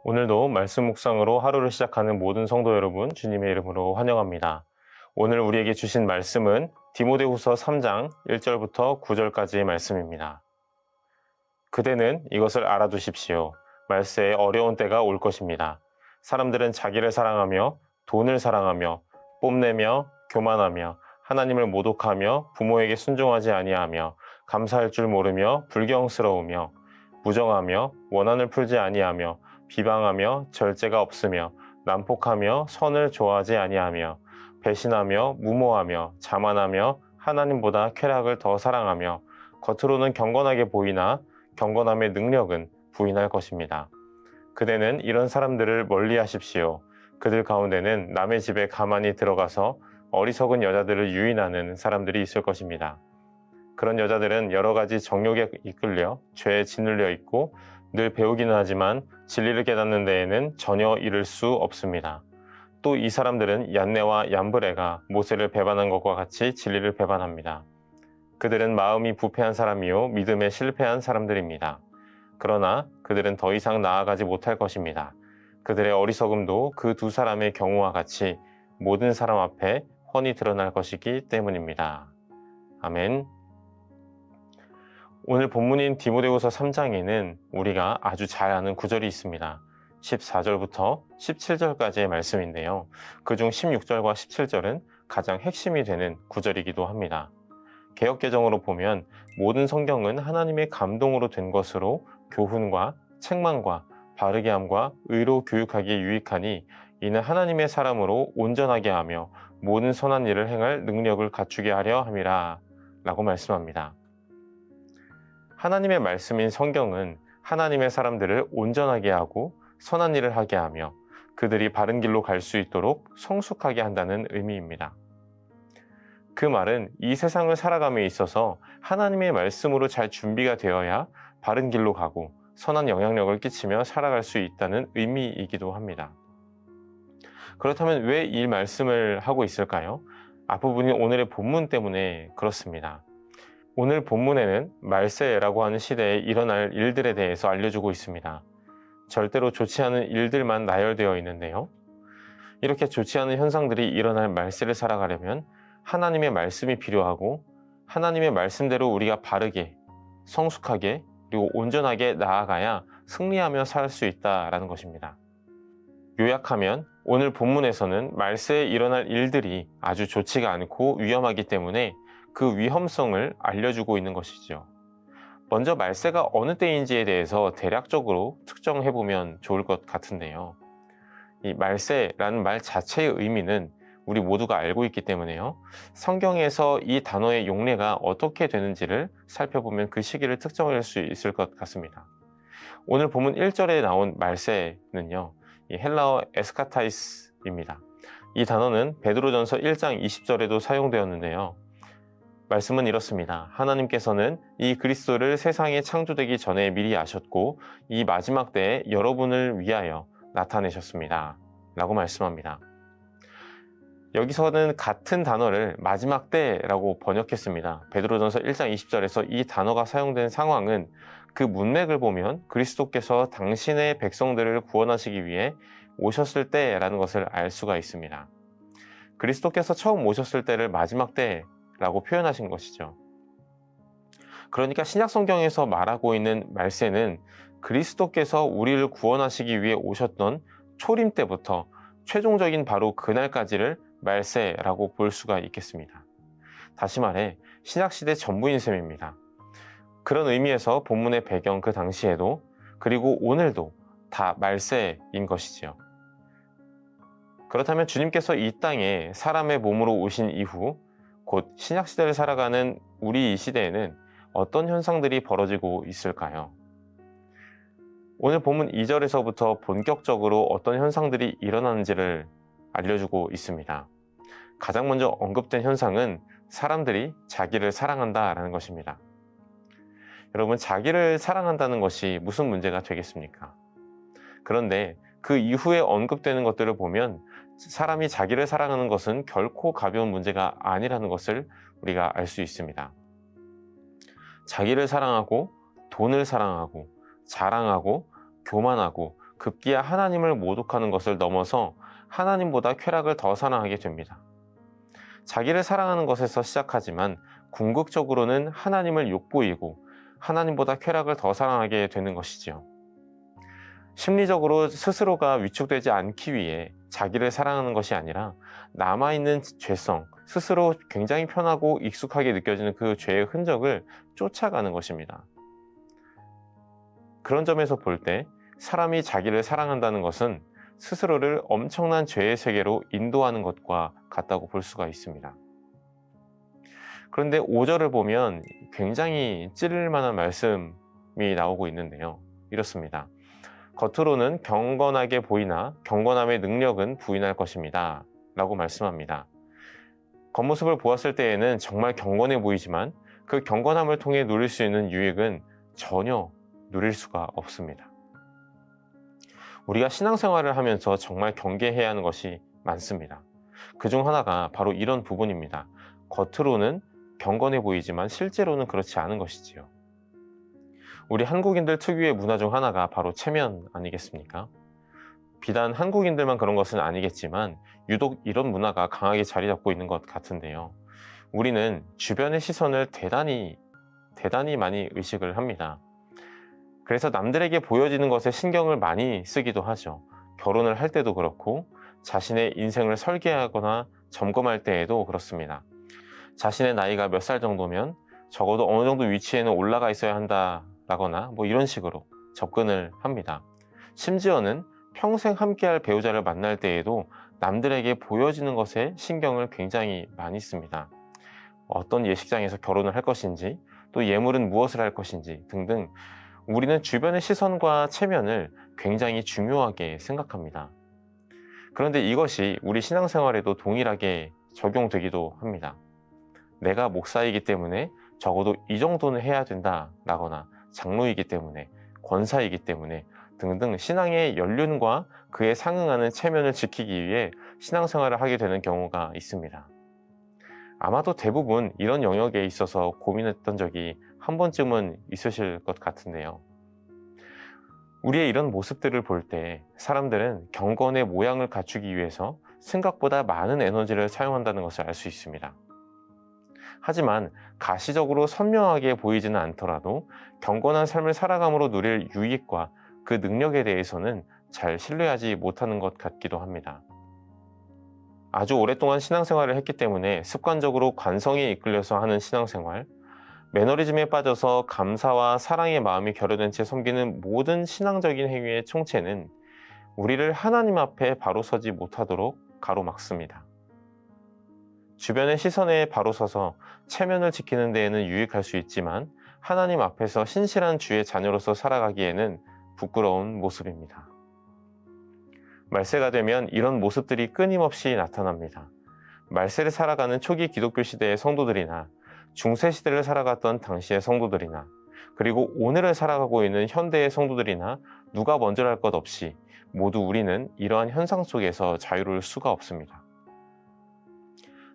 오늘도 말씀 묵상으로 하루를 시작하는 모든 성도 여러분, 주님의 이름으로 환영합니다. 오늘 우리에게 주신 말씀은 디모데후서 3장 1절부터 9절까지의 말씀입니다. 그대는 이것을 알아두십시오. 말세에 어려운 때가 올 것입니다. 사람들은 자기를 사랑하며 돈을 사랑하며 뽐내며 교만하며 하나님을 모독하며 부모에게 순종하지 아니하며 감사할 줄 모르며 불경스러우며 무정하며 원한을 풀지 아니하며 비방하며 절제가 없으며 난폭하며 선을 좋아하지 아니하며 배신하며 무모하며 자만하며 하나님보다 쾌락을 더 사랑하며 겉으로는 경건하게 보이나 경건함의 능력은 부인할 것입니다. 그대는 이런 사람들을 멀리하십시오. 그들 가운데는 남의 집에 가만히 들어가서 어리석은 여자들을 유인하는 사람들이 있을 것입니다. 그런 여자들은 여러 가지 정욕에 이끌려 죄에 짓눌려 있고 늘 배우기는 하지만 진리를 깨닫는 데에는 전혀 이를 수 없습니다. 또 이 사람들은 얀네와 얀브레가 모세를 배반한 것과 같이 진리를 배반합니다. 그들은 마음이 부패한 사람이요 믿음에 실패한 사람들입니다. 그러나 그들은 더 이상 나아가지 못할 것입니다. 그들의 어리석음도 그 두 사람의 경우와 같이 모든 사람 앞에 훤히 드러날 것이기 때문입니다. 아멘. 오늘 본문인 디모데후서 3장에는 우리가 아주 잘 아는 구절이 있습니다. 14절부터 17절까지의 말씀인데요. 그중 16절과 17절은 가장 핵심이 되는 구절이기도 합니다. 개역개정으로 보면 모든 성경은 하나님의 감동으로 된 것으로 교훈과 책망과 바르게 함과 의로 교육하기에 유익하니 이는 하나님의 사람으로 온전하게 하며 모든 선한 일을 행할 능력을 갖추게 하려 함이라 라고 말씀합니다. 하나님의 말씀인 성경은 하나님의 사람들을 온전하게 하고 선한 일을 하게 하며 그들이 바른 길로 갈 수 있도록 성숙하게 한다는 의미입니다. 그 말은 이 세상을 살아감에 있어서 하나님의 말씀으로 잘 준비가 되어야 바른 길로 가고 선한 영향력을 끼치며 살아갈 수 있다는 의미이기도 합니다. 그렇다면 왜 이 말씀을 하고 있을까요? 앞부분이 오늘의 본문 때문에 그렇습니다. 오늘 본문에는 말세라고 하는 시대에 일어날 일들에 대해서 알려주고 있습니다. 절대로 좋지 않은 일들만 나열되어 있는데요. 이렇게 좋지 않은 현상들이 일어날 말세를 살아가려면 하나님의 말씀이 필요하고 하나님의 말씀대로 우리가 바르게, 성숙하게, 그리고 온전하게 나아가야 승리하며 살 수 있다라는 것입니다. 요약하면 오늘 본문에서는 말세에 일어날 일들이 아주 좋지가 않고 위험하기 때문에 그 위험성을 알려주고 있는 것이죠. 먼저 말세가 어느 때인지에 대해서 대략적으로 측정해보면 좋을 것 같은데요. 이 말세라는 말 자체의 의미는 우리 모두가 알고 있기 때문에요. 성경에서 이 단어의 용례가 어떻게 되는지를 살펴보면 그 시기를 특정할 수 있을 것 같습니다. 오늘 본문 1절에 나온 말세는요, 이 헬라어 에스카타이스입니다. 이 단어는 베드로전서 1장 20절에도 사용되었는데요. 말씀은 이렇습니다. 하나님께서는 이 그리스도를 세상에 창조되기 전에 미리 아셨고 이 마지막 때에 여러분을 위하여 나타내셨습니다. 라고 말씀합니다. 여기서는 같은 단어를 마지막 때라고 번역했습니다. 베드로전서 1장 20절에서 이 단어가 사용된 상황은 그 문맥을 보면 그리스도께서 당신의 백성들을 구원하시기 위해 오셨을 때라는 것을 알 수가 있습니다. 그리스도께서 처음 오셨을 때를 마지막 때라고 표현하신 것이죠. 그러니까 신약 성경에서 말하고 있는 말세는 그리스도께서 우리를 구원하시기 위해 오셨던 초림 때부터 최종적인 바로 그날까지를 말세라고 볼 수가 있겠습니다. 다시 말해 신약시대 전부인 셈입니다. 그런 의미에서 본문의 배경 그 당시에도 그리고 오늘도 다 말세인 것이지요. 그렇다면 주님께서 이 땅에 사람의 몸으로 오신 이후 곧 신약시대를 살아가는 우리 이 시대에는 어떤 현상들이 벌어지고 있을까요? 오늘 본문 2절에서부터 본격적으로 어떤 현상들이 일어나는지를 알려주고 있습니다. 가장 먼저 언급된 현상은 사람들이 자기를 사랑한다라는 것입니다. 여러분, 자기를 사랑한다는 것이 무슨 문제가 되겠습니까? 그런데 그 이후에 언급되는 것들을 보면 사람이 자기를 사랑하는 것은 결코 가벼운 문제가 아니라는 것을 우리가 알 수 있습니다. 자기를 사랑하고 돈을 사랑하고 자랑하고 교만하고 급기야 하나님을 모독하는 것을 넘어서 하나님보다 쾌락을 더 사랑하게 됩니다. 자기를 사랑하는 것에서 시작하지만 궁극적으로는 하나님을 욕보이고 하나님보다 쾌락을 더 사랑하게 되는 것이지요. 심리적으로 스스로가 위축되지 않기 위해 자기를 사랑하는 것이 아니라 남아있는 죄성, 스스로 굉장히 편하고 익숙하게 느껴지는 그 죄의 흔적을 쫓아가는 것입니다. 그런 점에서 볼 때 사람이 자기를 사랑한다는 것은 스스로를 엄청난 죄의 세계로 인도하는 것과 같다고 볼 수가 있습니다. 그런데 5절을 보면 굉장히 찌를 만한 말씀이 나오고 있는데요. 이렇습니다. 겉으로는 경건하게 보이나 경건함의 능력은 부인할 것입니다. 라고 말씀합니다. 겉모습을 보았을 때에는 정말 경건해 보이지만 그 경건함을 통해 누릴 수 있는 유익은 전혀 누릴 수가 없습니다. 우리가 신앙생활을 하면서 정말 경계해야 하는 것이 많습니다. 그중 하나가 바로 이런 부분입니다. 겉으로는 경건해 보이지만 실제로는 그렇지 않은 것이지요. 우리 한국인들 특유의 문화 중 하나가 바로 체면 아니겠습니까? 비단 한국인들만 그런 것은 아니겠지만 유독 이런 문화가 강하게 자리 잡고 있는 것 같은데요. 우리는 주변의 시선을 대단히 많이 의식을 합니다. 그래서 남들에게 보여지는 것에 신경을 많이 쓰기도 하죠. 결혼을 할 때도 그렇고 자신의 인생을 설계하거나 점검할 때에도 그렇습니다. 자신의 나이가 몇 살 정도면 적어도 어느 정도 위치에는 올라가 있어야 한다라거나 이런 식으로 접근을 합니다. 심지어는 평생 함께할 배우자를 만날 때에도 남들에게 보여지는 것에 신경을 굉장히 많이 씁니다. 어떤 예식장에서 결혼을 할 것인지, 또 예물은 무엇을 할 것인지 등등 우리는 주변의 시선과 체면을 굉장히 중요하게 생각합니다. 그런데 이것이 우리 신앙생활에도 동일하게 적용되기도 합니다. 내가 목사이기 때문에 적어도 이 정도는 해야 된다라거나 장로이기 때문에, 권사이기 때문에 등등 신앙의 연륜과 그에 상응하는 체면을 지키기 위해 신앙생활을 하게 되는 경우가 있습니다. 아마도 대부분 이런 영역에 있어서 고민했던 적이 한 번쯤은 있으실 것 같은데요. 우리의 이런 모습들을 볼 때 사람들은 경건의 모양을 갖추기 위해서 생각보다 많은 에너지를 사용한다는 것을 알 수 있습니다. 하지만 가시적으로 선명하게 보이지는 않더라도 경건한 삶을 살아감으로 누릴 유익과 그 능력에 대해서는 잘 신뢰하지 못하는 것 같기도 합니다. 아주 오랫동안 신앙생활을 했기 때문에 습관적으로 관성에 이끌려서 하는 신앙생활, 매너리즘에 빠져서 감사와 사랑의 마음이 결여된 채 섬기는 모든 신앙적인 행위의 총체는 우리를 하나님 앞에 바로 서지 못하도록 가로막습니다. 주변의 시선에 바로 서서 체면을 지키는 데에는 유익할 수 있지만 하나님 앞에서 신실한 주의 자녀로서 살아가기에는 부끄러운 모습입니다. 말세가 되면 이런 모습들이 끊임없이 나타납니다. 말세를 살아가는 초기 기독교 시대의 성도들이나 중세 시대를 살아갔던 당시의 성도들이나 그리고 오늘을 살아가고 있는 현대의 성도들이나 누가 먼저랄 것 없이 모두 우리는 이러한 현상 속에서 자유로울 수가 없습니다.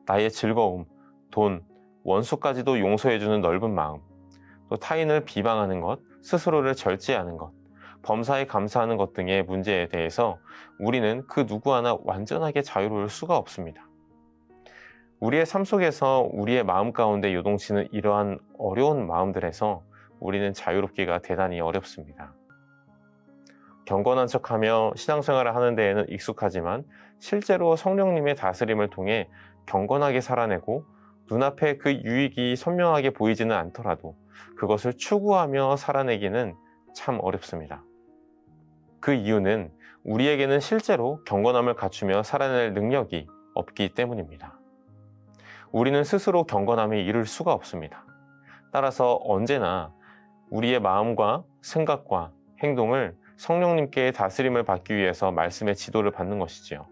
나의 즐거움, 돈, 원수까지도 용서해주는 넓은 마음, 또 타인을 비방하는 것, 스스로를 절제하는 것, 범사에 감사하는 것 등의 문제에 대해서 우리는 그 누구 하나 완전하게 자유로울 수가 없습니다. 우리의 삶 속에서 우리의 마음 가운데 요동치는 이러한 어려운 마음들에서 우리는 자유롭기가 대단히 어렵습니다. 경건한 척하며 신앙생활을 하는 데에는 익숙하지만 실제로 성령님의 다스림을 통해 경건하게 살아내고 눈앞에 그 유익이 선명하게 보이지는 않더라도 그것을 추구하며 살아내기는 참 어렵습니다. 그 이유는 우리에게는 실제로 경건함을 갖추며 살아낼 능력이 없기 때문입니다. 우리는 스스로 경건함에 이를 수가 없습니다. 따라서 언제나 우리의 마음과 생각과 행동을 성령님께 다스림을 받기 위해서 말씀의 지도를 받는 것이지요.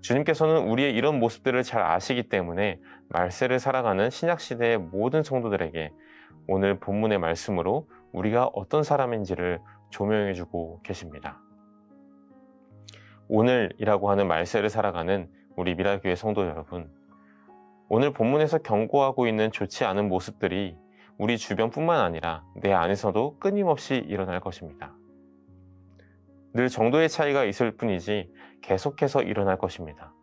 주님께서는 우리의 이런 모습들을 잘 아시기 때문에 말세를 살아가는 신약시대의 모든 성도들에게 오늘 본문의 말씀으로 우리가 어떤 사람인지를 조명해주고 계십니다. 오늘이라고 하는 말세를 살아가는 우리 미라교회 성도 여러분, 오늘 본문에서 경고하고 있는 좋지 않은 모습들이 우리 주변뿐만 아니라 내 안에서도 끊임없이 일어날 것입니다. 늘 정도의 차이가 있을 뿐이지 계속해서 일어날 것입니다.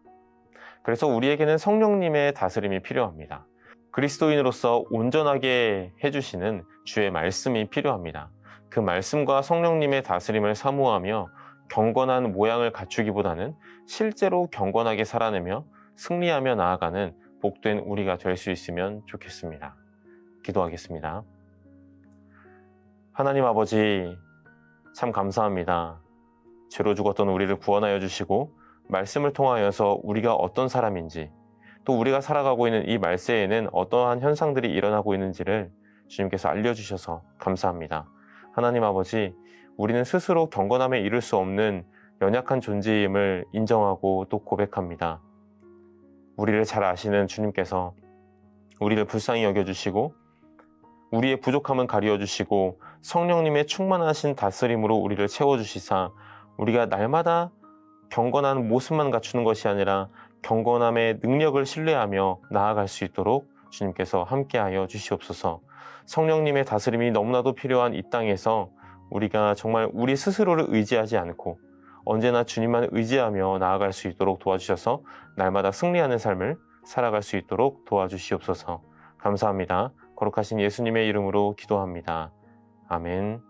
그래서 우리에게는 성령님의 다스림이 필요합니다. 그리스도인으로서 온전하게 해주시는 주의 말씀이 필요합니다. 그 말씀과 성령님의 다스림을 사모하며 경건한 모양을 갖추기보다는 실제로 경건하게 살아내며 승리하며 나아가는 복된 우리가 될 수 있으면 좋겠습니다. 기도하겠습니다. 하나님 아버지, 참 감사합니다. 죄로 죽었던 우리를 구원하여 주시고 말씀을 통하여서 우리가 어떤 사람인지, 또 우리가 살아가고 있는 이 말세에는 어떠한 현상들이 일어나고 있는지를 주님께서 알려주셔서 감사합니다. 하나님 아버지, 우리는 스스로 경건함에 이를 수 없는 연약한 존재임을 인정하고 또 고백합니다. 우리를 잘 아시는 주님께서 우리를 불쌍히 여겨주시고 우리의 부족함은 가리워주시고 성령님의 충만하신 다스림으로 우리를 채워주시사 우리가 날마다 경건한 모습만 갖추는 것이 아니라 경건함의 능력을 신뢰하며 나아갈 수 있도록 주님께서 함께하여 주시옵소서. 성령님의 다스림이 너무나도 필요한 이 땅에서 우리가 정말 우리 스스로를 의지하지 않고 언제나 주님만 의지하며 나아갈 수 있도록 도와주셔서 날마다 승리하는 삶을 살아갈 수 있도록 도와주시옵소서. 감사합니다. 거룩하신 예수님의 이름으로 기도합니다. 아멘.